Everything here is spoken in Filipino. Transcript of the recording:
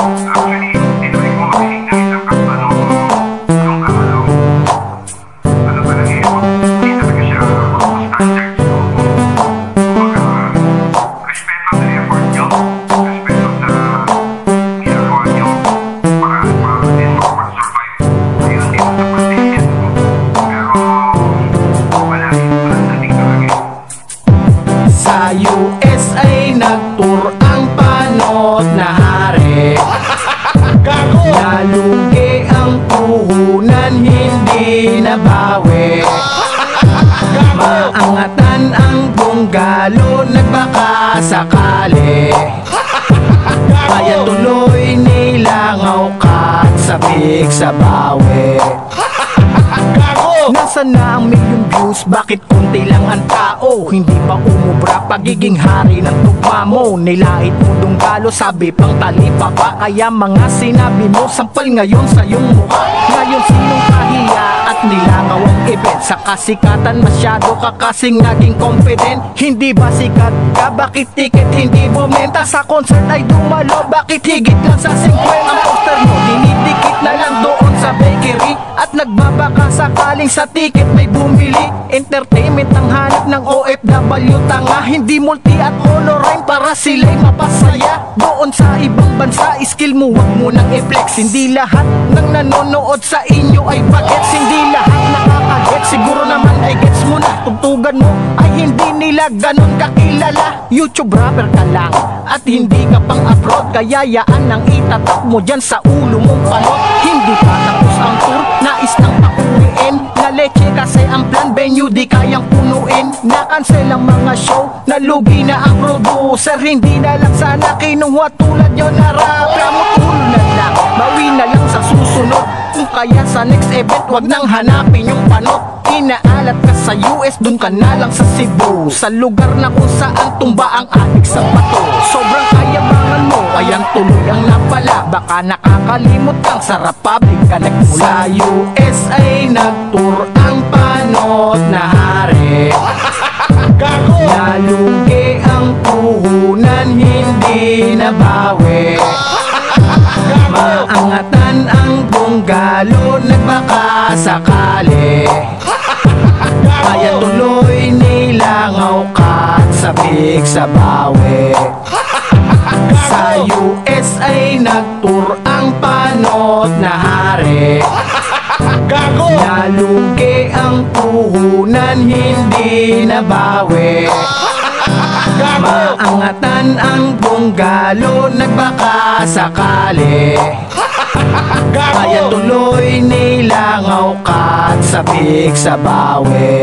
Actually, tinuloy mo kami ng isang kapano yung kamalaw. Ano ba lang yun? Hindi talaga siya standard. So, kumbaga, respeto sa effort nyo, respeto sa ginagawa nyo, para din makapag-survive. Ayun din sa pag-ticket mo. Pero, wala dating talaga. Sa USA nagtour ang panot na hari. Nalugi ang puhunan, hindi nabawi. Maangatan ang bunggalo, nagbaka sakali. Kaya tuloy nilangaw ka at sabik sa bawi. Nasaan na ang million views? Bakit konti lang ang tao? Hindi ba umubra pagiging hari ng tugma mo? Nilait mo dunggalo, sabi pang talipa pa. Kaya mga sinabi mo, sampal ngayon sa iyong mukha. Ngayon sinong kahiya at nilangaw ang event? Sa kasikatan masyado ka kasing naging confident. Hindi ba sikat ka? Bakit ticket hindi bumenta? Sa concert ay dumalo, bakit higit lang sa 50? Ang poster mo, dinidikit na lang doon sa bakery. At nagbabaka sakaling sa ticket may bumili. Entertainment ang hanap ng OFW, tanga. Hindi multi at honorine para sila'y mapasaya. Doon sa ibang bansa, skill mo wag mo nang i-flex. Hindi lahat ng nanonood sa inyo ay bagets. Hindi lahat nakakagets, siguro naman ay gets mo na. Tugtugan mo ay hindi nila ganon kakilala. YouTube rapper ka lang at hindi ka pang abroad. Kaya yaan ang itatak mo dyan sa ulo mong panot. Hindi pa tapos ang tour, nais nang pauwiin. Na leche kasi ang plan, venue di kayang punuin. Na-cancel ang mga show, nalugi na ang producer. Hindi na lang sana kinuha tulad nyo na rapper. Mutulo na lang, bawi na lang sa susunod. Kung kaya sa next event, wag nang hanapin yung panot. Inaalat ka sa US, dun ka na lang sa Cebu. Sa lugar na kung saan tumba ang adik sa bato. Sobrang kayabangan mo, ayang tuloy ang napala. Baka nakakalimot kang sa Republic ka nagmula. Sa USA nagtour ang panot na hari. Nalugi ang puhunan, hindi nabawi. Maangatan ang bunggalo, nagbaka sakali. Kaya tuloy nilangaw ka at sabik sa bawi. Sa USA nagtour ang panot na hari. Nalugi ang puhunan, hindi nabawi. Maangatan ang bunggalo, nagbaka sakali. Kaya tuloy nilangaw ka at sabik sa bawi.